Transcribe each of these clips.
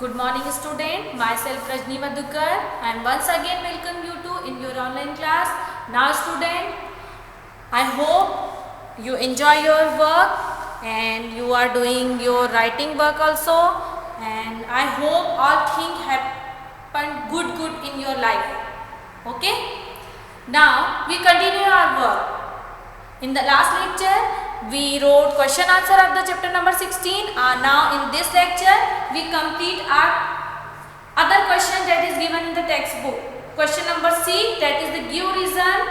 Good morning student, myself Rajni Madhukar and once again welcome you to in your online class. Now student, I hope you enjoy your work and you are doing your writing work also, and I hope all things happen good in your life. Okay? Now we continue our work. In the last lecture, we wrote question answer of the chapter number 16. Now in this lecture, we complete our other question that is given in the textbook. Question number C, that is the give reason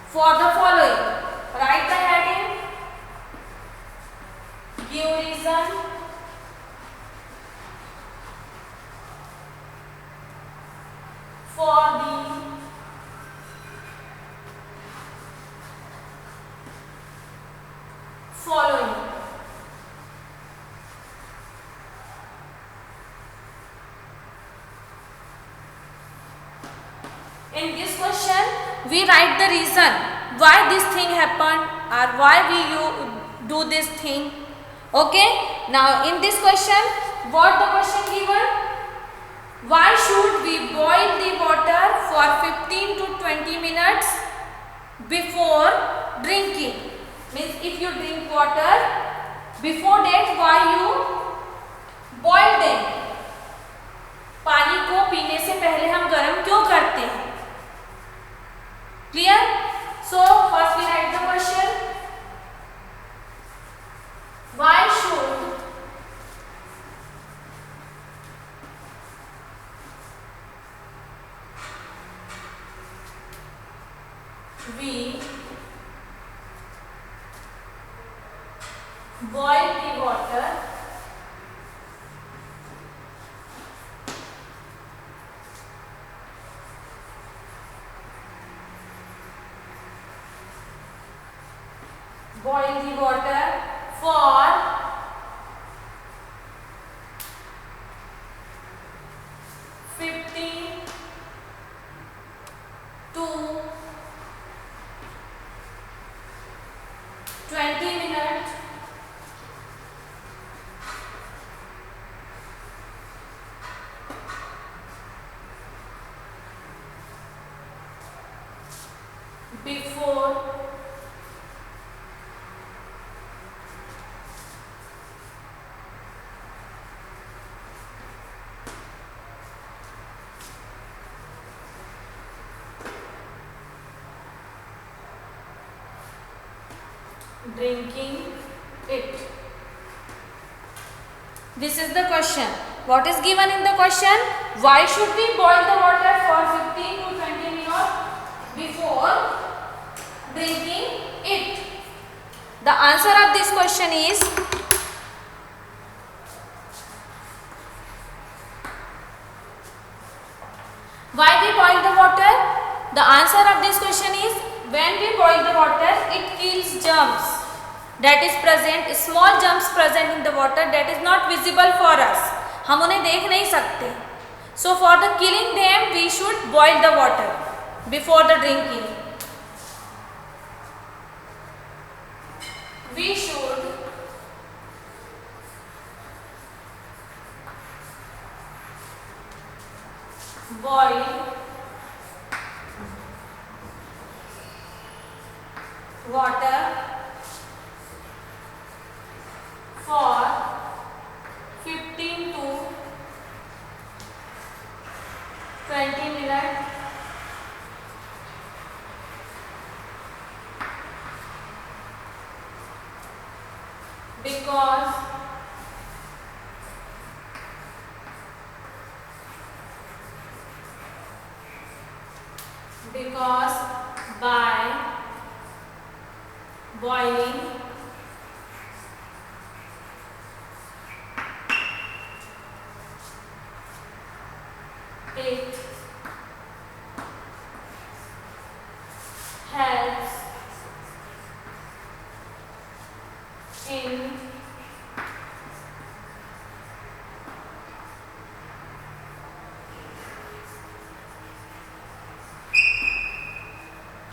for the following. Write the heading. Give reason for the following. In this question, we write the reason why this thing happened or why we do this thing. Okay. Now in this question, what the question given? Why should we boil the water for 15 to 20 minutes before drinking? Means if you drink water, before that why you boil them? पानी को पीने से पहले हम गर्म क्यों करते हैं? Clear? So first we write the question. Why should we boil the water for 15 to 20 minutes before drinking it. This is the question. What is given in the question? Why should we boil the water for 15 to 20 minutes before drinking it? The answer of this question is why we boil the water? The answer of this question is when we boil the water, it kills germs that is present, small germs present in the water that is not visible for us. हम उन्हें देख नहीं सकते. So for the killing them, we should boil the water before the drinking. We should boil water for 15 to 20 minutes because by boiling it helps in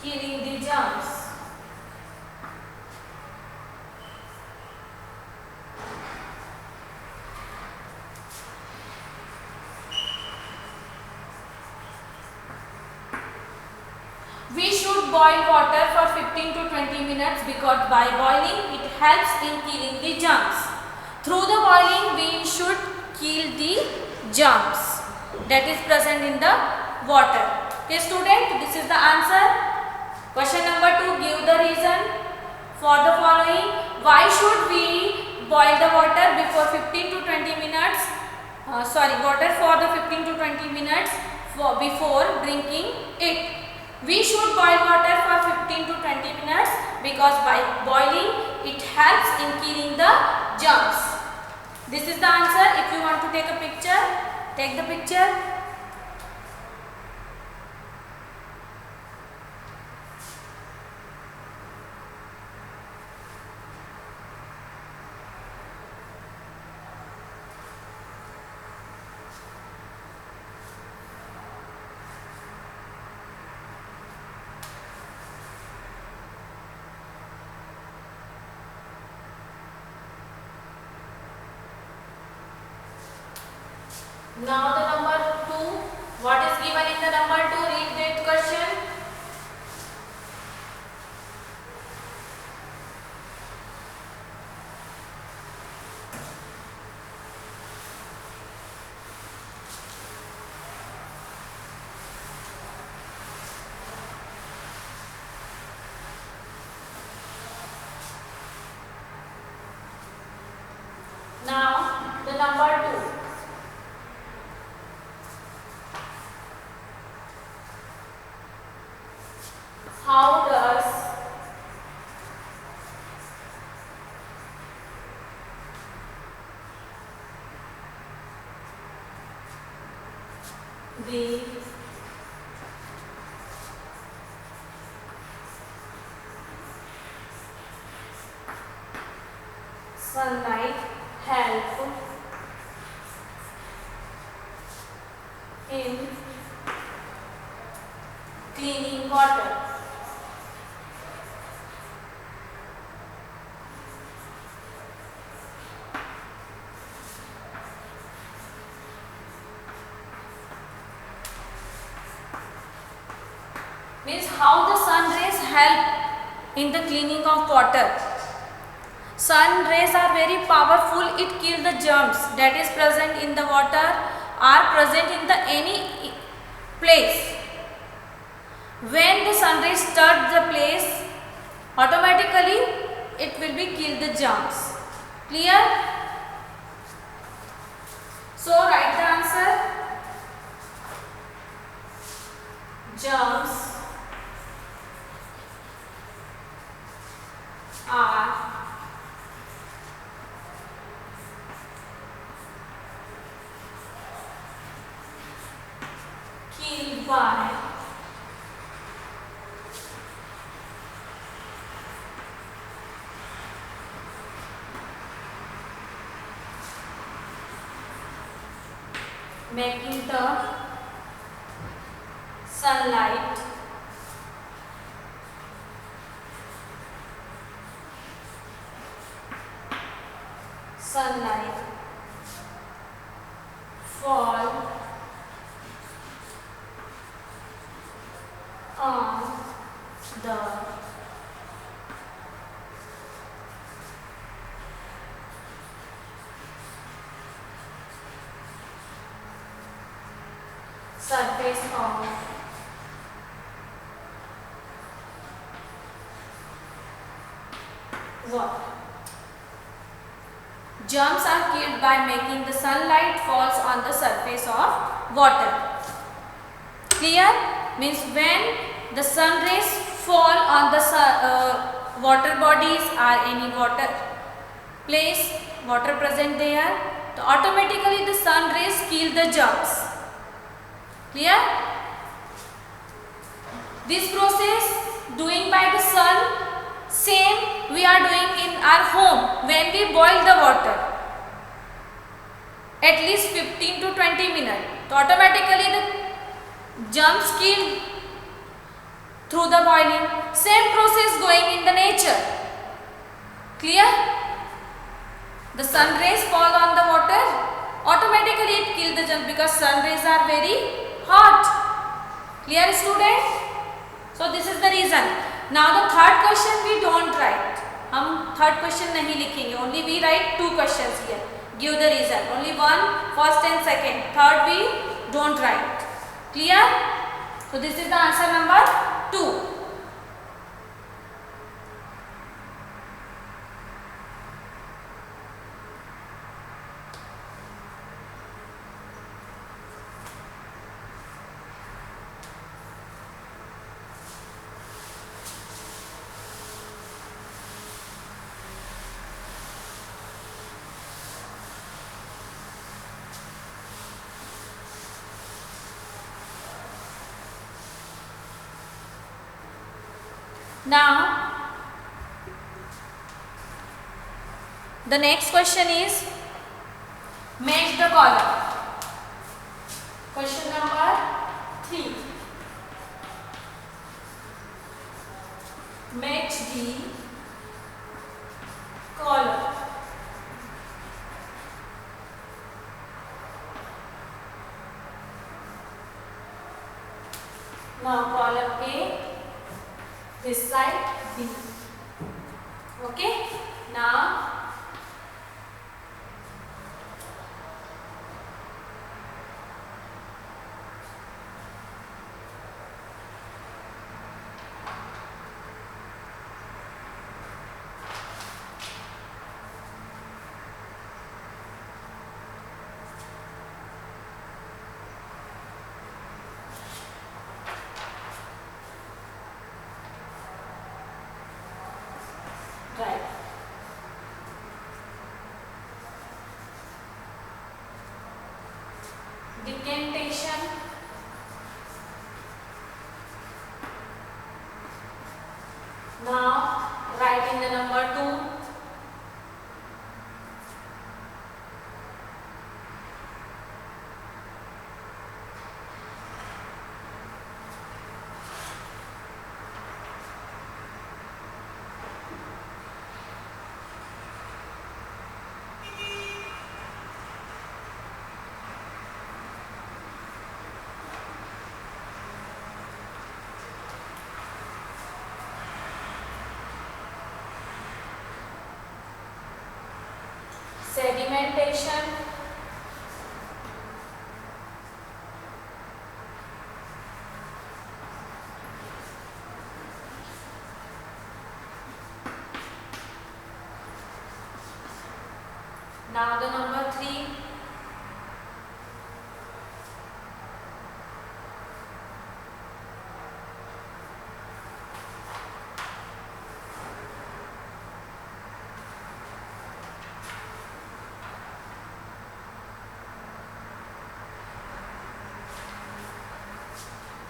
killing the germs. boil water for 15 to 20 minutes because by boiling it helps in killing the germs. Through the boiling we should kill the germs that is present in the water. Okay student, this is the answer. Question number 2, give the reason for the following. Why should we boil the water before 15 to 20 minutes? Water for the 15 to 20 minutes before drinking it. We should boil water for 15 to 20 minutes because by boiling it helps in killing the germs. This is the answer. If you want to take a picture, take the picture. Now the number 2, what is given in the number 2? Read that question. Now the number 2. How does the sunlight help in cleaning water? Means how the sun rays help in the cleaning of water. Sun rays are very powerful. It kills the germs that is present in the water or present in the any place. When the sun rays touch the place, automatically it will be kill the germs. Clear? So write the answer. Germs are killed by making the sunlight fall on the surface of water. Germs are killed by making the sunlight falls on the surface of water. Clear? Means when the sun rays fall on the water bodies or any water place, water present there, so automatically the sun rays kill the germs. Clear? This process doing by the sun, same we are doing in our home when we boil the water at least 15 to 20 minutes. So automatically the germs kill through the boiling. Same process going in the nature. Clear? The sun rays fall on the water, automatically it kills the germs because sun rays are very hot. Clear student? So this is the reason. Now the third question we don't write. हम third question नहीं लिखेंगे. Only we write two questions here. Give the reason. Only one, first and second. Third we don't write. Clear? So this is the answer number 2. Now, the next question is match the column. Question number 3. Match the column. Now, column A. This side B. Okay. Now right. Decantation. Now write in the number 2. Sedimentation. Now the number 3.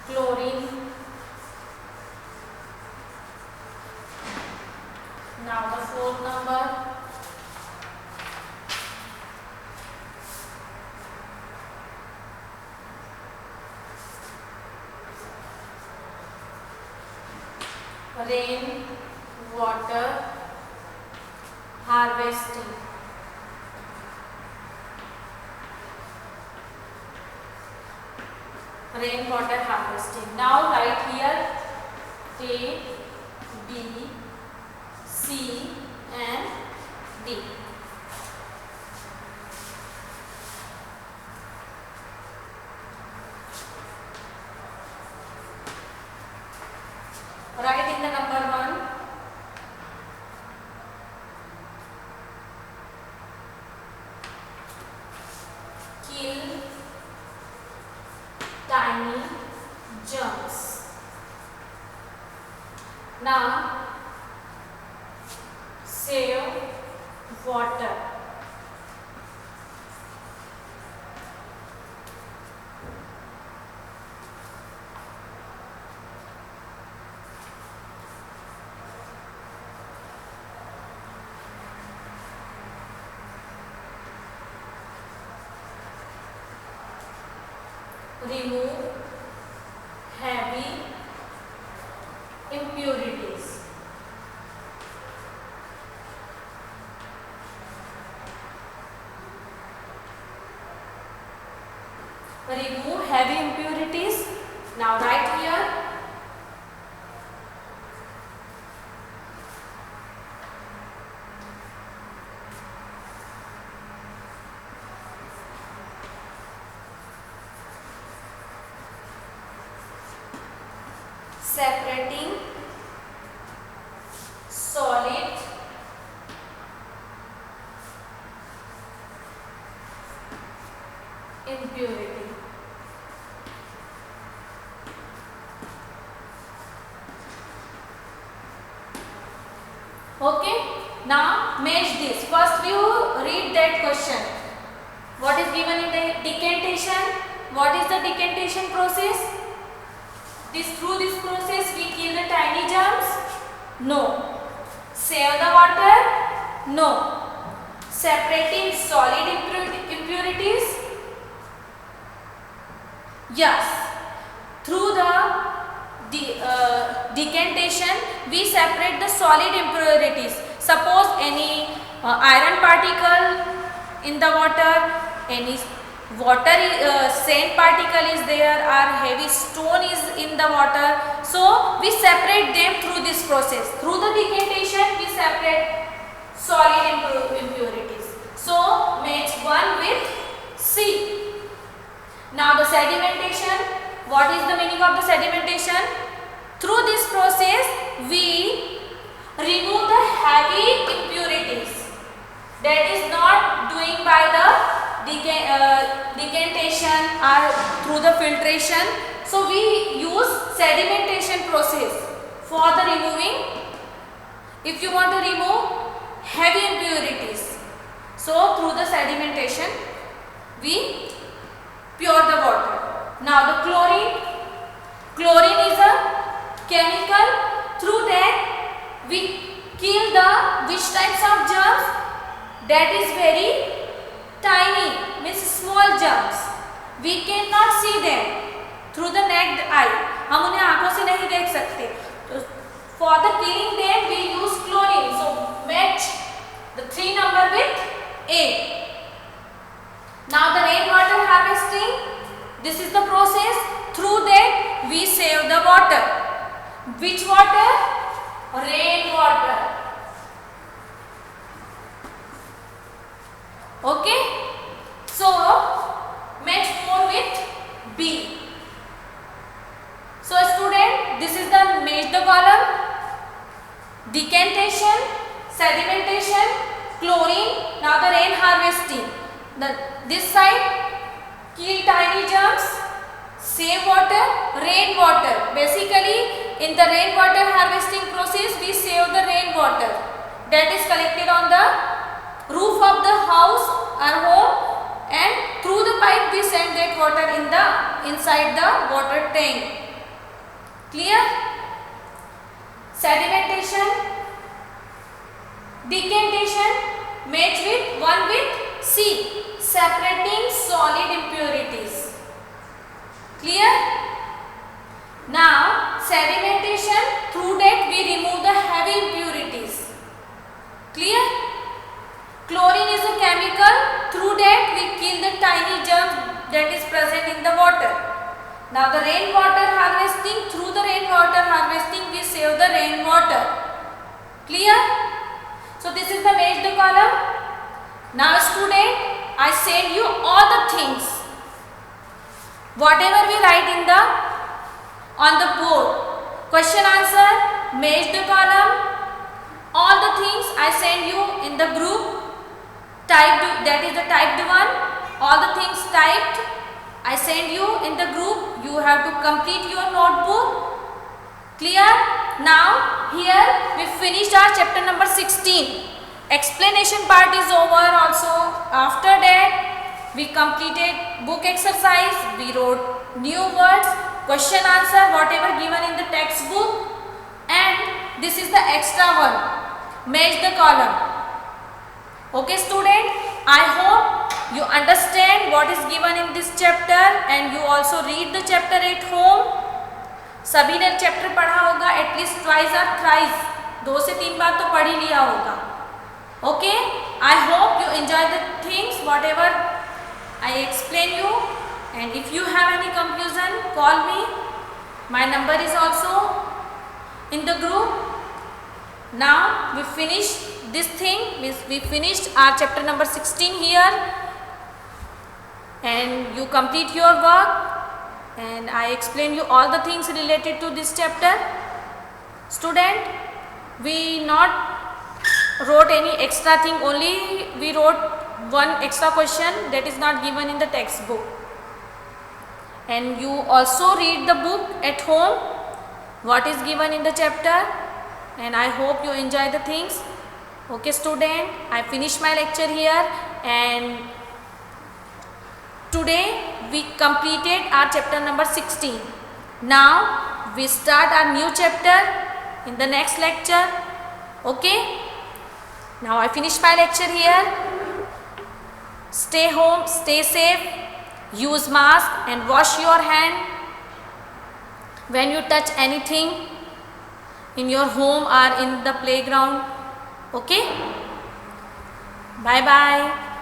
Chlorine. Now the 4th number. Rain water harvesting. Rainwater harvesting. Now write here A, B, C and D. Write in the number 1. Kill tiny germs. Now save water. Remove heavy impurities. Remove heavy impurities. Now write here separating solid impurity. Okay, now match this. First you read that question. What is given in the decantation? What is the decantation process? Through this process we kill the tiny germs? No. Save the water? No. Separating solid impurities? Yes. Through the decantation we separate the solid impurities. Suppose any iron particle in the water, any water sand particle is there, or heavy stone is in the water, so we separate them through this process. Through the decantation we separate solid impurities. So match 1 with C. Now the sedimentation. What is the meaning of the sedimentation? Through this process we remove the heavy impurities that is not doing by the decantation or through the filtration. So we use sedimentation process for the removing. If you want to remove heavy impurities, so through the sedimentation we pure the water. Now the chlorine. Chlorine is a chemical. Through that we kill the which types of germs? That is very tiny, means small germs. We cannot see them through the naked eye. हम उन्हें आंखों से नहीं देख सकते. तो for the killing them we use chlorine. So match the 3 number with A. Now the rainwater harvesting. This is the process. Through that we save the water. Which water? Rainwater. Okay. So match 4 with B. So student, this is the match the column. Decantation, sedimentation, chlorine. Now the rain harvesting. This side kill tiny germs, save water, rainwater. Basically in the rainwater harvesting process we save the rainwater that is collected on the roof of the house or home, and through the pipe we send that water in the inside the water tank. Clear? Sedimentation, decantation, match with 1 with C. Separating solid impurities. Clear? Now sedimentation, through that we remove the heavy impurities. Clear? Chlorine is a chemical. Through that we kill the tiny germs that is present in the water. Now the rainwater harvesting. Through the rainwater harvesting we save the rainwater. Clear? So this is the match the column. Now student, I send you all the things. Whatever we write in the on the board. Question answer, match the column. All the things I send you in the group. Typed, that is the typed one. All the things typed I send you in the group. You have to complete your notebook. Clear? Now here we finished our chapter number 16. Explanation part is over also. After that we completed book exercise, we wrote new words, question answer whatever given in the textbook, and this is the extra one, match the column. Okay student, I hope you understand what is given in this chapter and you also read the chapter at home. सभी ने chapter पढ़ा होगा at least twice और thrice, 2 से 3 बार तो पढ़ ही लिया होगा. Okay, I hope you enjoy the things whatever I explain you, and if you have any confusion call me. My number is also in the group. Now we finished this thing, we finished our chapter number 16 here, and you complete your work. and I explain you all the things related to this chapter. Student, we not wrote any extra thing, only we wrote one extra question that is not given in the textbook. And you also read the book at home, what is given in the chapter, and I hope you enjoy the things. Okay student, I finish my lecture here, and today we completed our chapter number 16. Now we start our new chapter in the next lecture. Okay, now I finish my lecture here. Stay home, stay safe, use mask and wash your hand when you touch anything in your home or in the playground. Okay, bye bye.